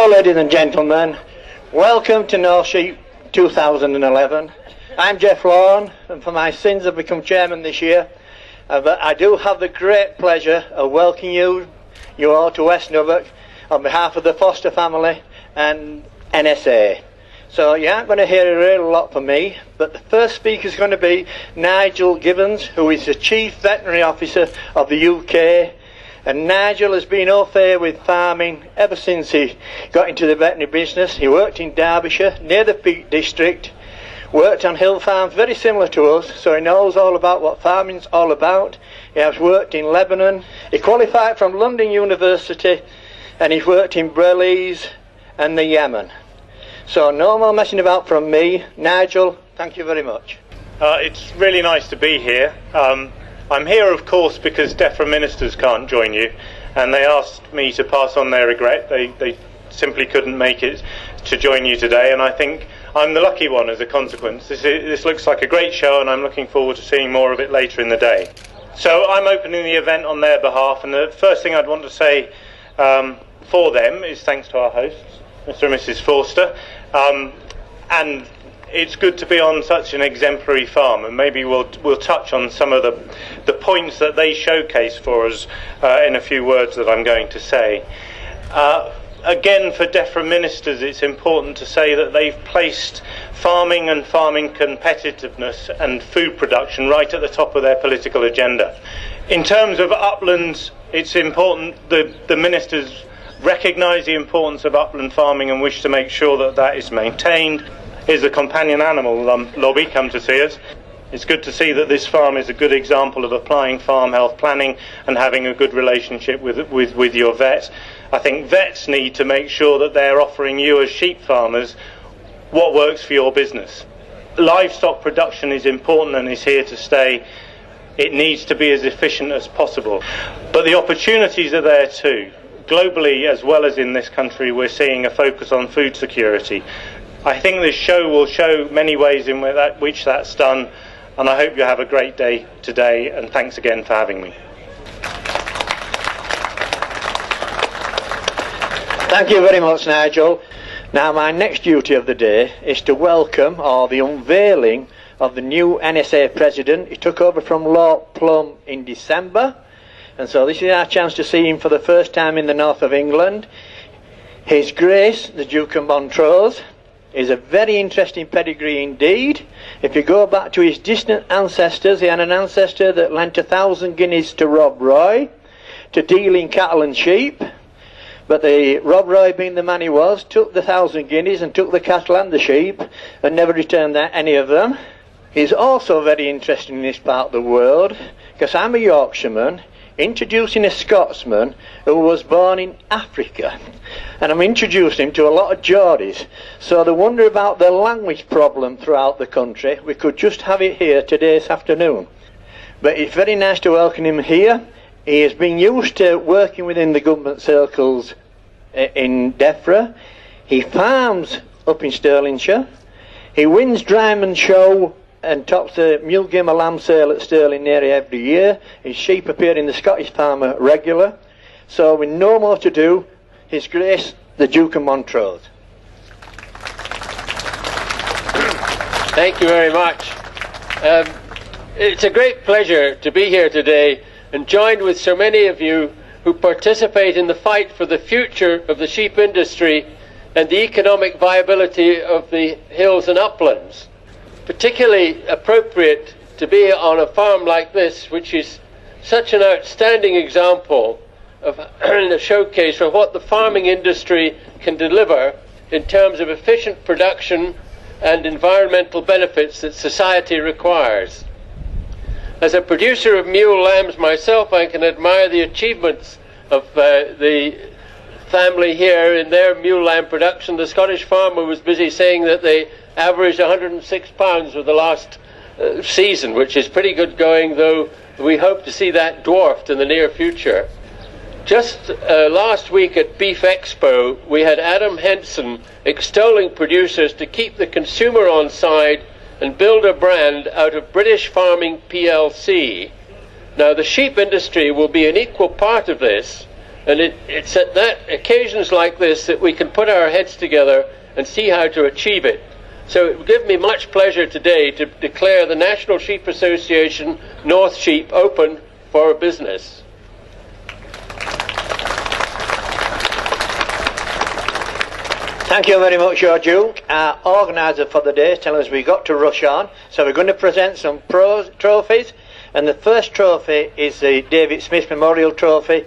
ladies and gentlemen, welcome to North Sheep 2011. I'm Jeff Lawn, and for my sins I've become chairman this year. But I do have the great pleasure of welcoming you all to West Norfolk on behalf of the Foster family and NSA. So you aren't going to hear a real lot from me, but the first speaker is going to be Nigel Gibbons, who is the Chief Veterinary Officer of the UK. And Nigel has been au fait with farming ever since he got into the veterinary business. He worked in Derbyshire, near the Peak District, worked on hill farms very similar to us, so he knows all about what farming's all about. He has worked in Lebanon. He qualified from London University, and he's worked in Belize and the Yemen. So no more messing about from me. Nigel, thank you very much. It's really nice to be here. I'm here, of course, because DEFRA ministers can't join you, and they asked me to pass on their regret. They simply couldn't make it to join you today, and I think I'm the lucky one as a consequence. This looks like a great show, and I'm looking forward to seeing more of it later in the day. So I'm opening the event on their behalf, and the first thing I'd want to say for them is thanks to our hosts, Mr. and Mrs. Forster, and it's good to be on such an exemplary farm, and maybe we'll touch on some of the points that they showcase for us in a few words that I'm going to say. Again, for DEFRA ministers, it's important to say that they've placed farming and farming competitiveness and food production right at the top of their political agenda. In terms of uplands, it's important the ministers recognise the importance of upland farming and wish to make sure that that is maintained. Here's the companion animal lobby come to see us. It's good to see that this farm is a good example of applying farm health planning and having a good relationship with your vet. I think vets need to make sure that they're offering you as sheep farmers what works for your business. Livestock production is important and is here to stay. It needs to be as efficient as possible. But the opportunities are there too. Globally, as well as in this country, we're seeing a focus on food security. I think this show will show many ways in which that's done, and I hope you have a great day today, and thanks again for having me. Thank you very much, Nigel. Now, my next duty of the day is to welcome, or the unveiling, of the new NSA president. He took over from Lord Plum in December, and so this is our chance to see him for the first time in the north of England. His Grace, the Duke of Montrose, is a very interesting pedigree indeed. If you go back to his distant ancestors, he had an ancestor that lent 1,000 guineas to Rob Roy to deal in cattle and sheep. But Rob Roy, being the man he was, took the 1,000 guineas and took the cattle and the sheep and never returned any of them. He's also very interesting in this part of the world, because I'm a Yorkshireman introducing a Scotsman who was born in Africa, and I'm introducing him to a lot of Geordies. So the wonder about the language problem throughout the country, we could just have it here today this afternoon. But it's very nice to welcome him here. He has been used to working within the government circles in DEFRA. He farms up in Stirlingshire. He wins Dryman Show and tops the Mulgimmer lamb sale at Stirling nearly every year. His sheep appear in the Scottish Farmer regular. So with no more to do, His Grace the Duke of Montrose. Thank you very much. It's a great pleasure to be here today and joined with so many of you who participate in the fight for the future of the sheep industry and the economic viability of the hills and uplands. Particularly appropriate to be on a farm like this, which is such an outstanding example of a showcase for what the farming industry can deliver in terms of efficient production and environmental benefits that society requires. As a producer of mule lambs myself, I can admire the achievements of the family here in their mule lamb production. The Scottish farmer was busy saying that they averaged 106 pounds for the last season, which is pretty good going, though we hope to see that dwarfed in the near future. Just last week at Beef Expo, we had Adam Henson extolling producers to keep the consumer on side and build a brand out of British Farming PLC. Now, the sheep industry will be an equal part of this, And it's at occasions like this that we can put our heads together and see how to achieve it. So it would give me much pleasure today to declare the National Sheep Association North Sheep open for business. Thank you very much, your Duke. Our organiser for the day telling us we've got to rush on, so we're going to present some trophies, and the first trophy is the David Smith Memorial Trophy.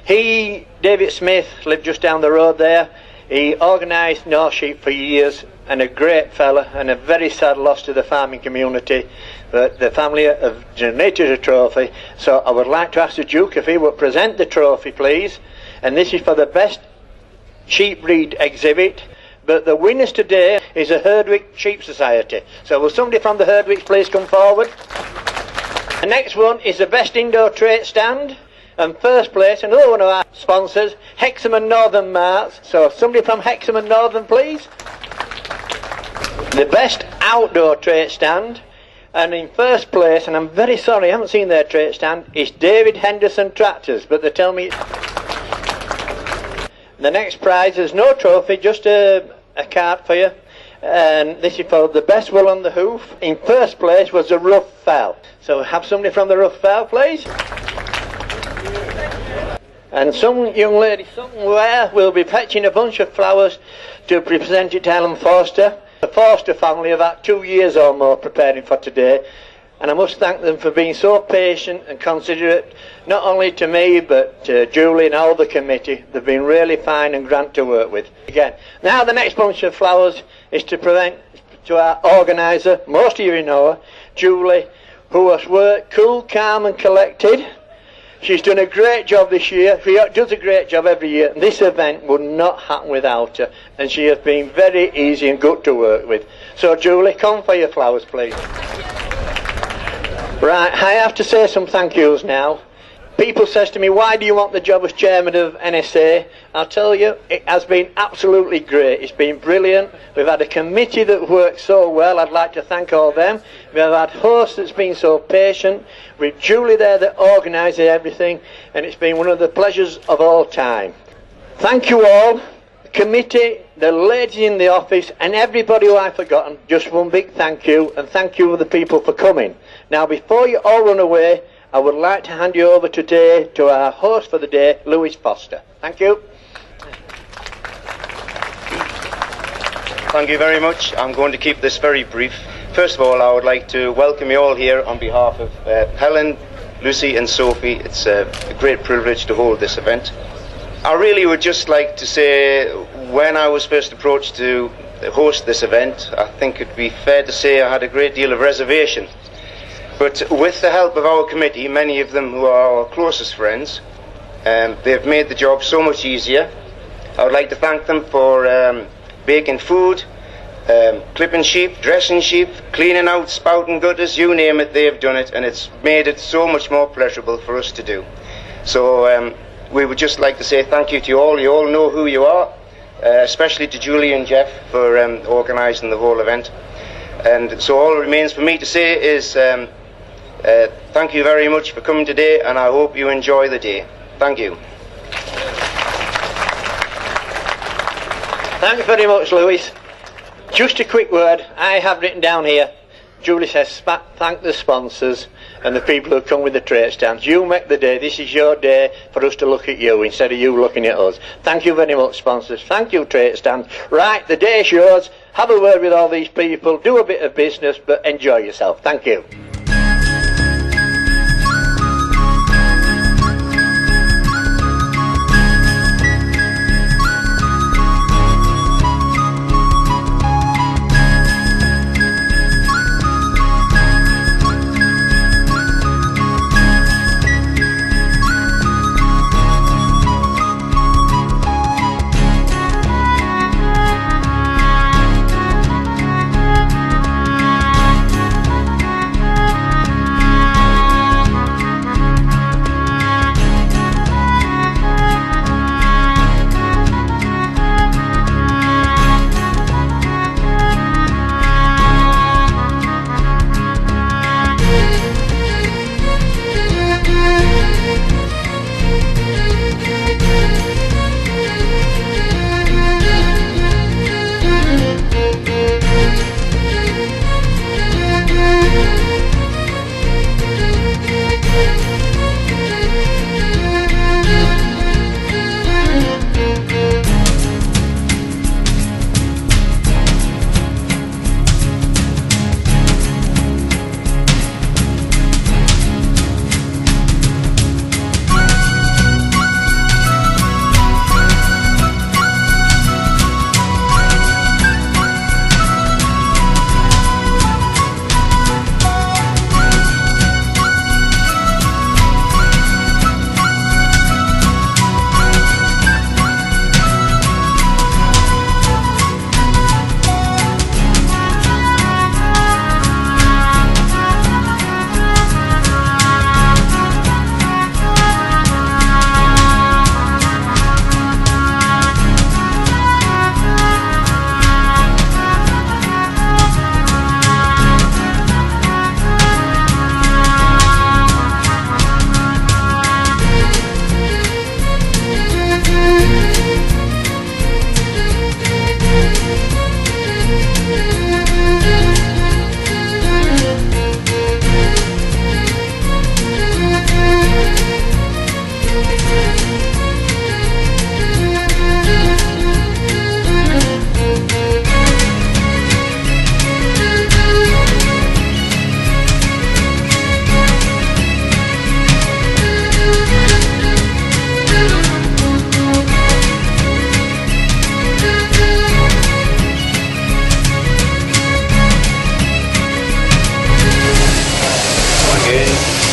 David Smith, lived just down the road there. He organised North Sheep for years, and a great fella, and a very sad loss to the farming community. But the family have donated a trophy, so I would like to ask the Duke if he would present the trophy, please. And this is for the best sheep breed exhibit. But the winners today is the Herdwick Sheep Society. So will somebody from the Herdwick please come forward? The next one is the best indoor trait stand. And first place, another one of our sponsors, Hexham and Northern Marts. So somebody from Hexham and Northern, please. The best outdoor trait stand. And in first place, and I'm very sorry I haven't seen their trait stand, is David Henderson Tractors. But they tell me... The next prize is no trophy, just a card for you. And this is for the best wool on the hoof. In first place was the rough fowl. So have somebody from the rough fowl, please. And some young lady somewhere will be fetching a bunch of flowers to present it to Helen Forster. The Forster family have had 2 years or more preparing for today, and I must thank them for being so patient and considerate, not only to me but to Julie and all the committee. They've been really fine and grand to work with. Again, now the next bunch of flowers is to present to our organiser, most of you know her, Julie, who has worked cool, calm and collected. She's done a great job this year. She does a great job every year. And this event would not happen without her. And she has been very easy and good to work with. So, Julie, come for your flowers, please. Right, I have to say some thank yous now. People says to me, why do you want the job as chairman of NSA? I'll tell you, it has been absolutely great. It's been brilliant. We've had a committee that works so well. I'd like to thank all them. We've had hosts that's been so patient. With Julie there that organises everything. And it's been one of the pleasures of all time. Thank you all. The committee, the ladies in the office, and everybody who I've forgotten. Just one big thank you. And thank you to the people for coming. Now, before you all run away, I would like to hand you over today to our host for the day, Louis Foster. Thank you. Thank you very much. I'm going to keep this very brief. First of all, I would like to welcome you all here on behalf of Helen, Lucy and Sophie. It's a great privilege to hold this event. I really would just like to say, when I was first approached to host this event, I think it'd be fair to say I had a great deal of reservation. But with the help of our committee, many of them who are our closest friends, they've made the job so much easier. I would like to thank them for baking food, clipping sheep, dressing sheep, cleaning out, spouting gutters, you name it, they've done it, and it's made it so much more pleasurable for us to do. So we would just like to say thank you to you all. You all know who you are, especially to Julie and Jeff for organising the whole event. And so all that remains for me to say is thank you very much for coming today, and I hope you enjoy the day. Thank you. Thanks very much, Louis. Just a quick word. I have written down here, Julie says, thank the sponsors and the people who come with the trait stands. You make the day. This is your day for us to look at you instead of you looking at us. Thank you very much, sponsors. Thank you, trait stands. Right, the day's yours. Have a word with all these people. Do a bit of business, but enjoy yourself. Thank you.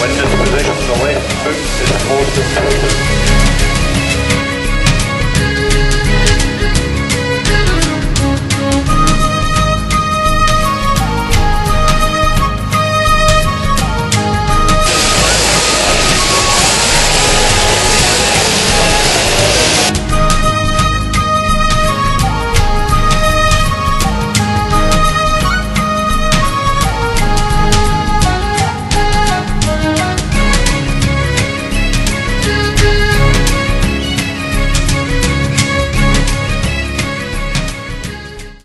When this position, the left foot is most important.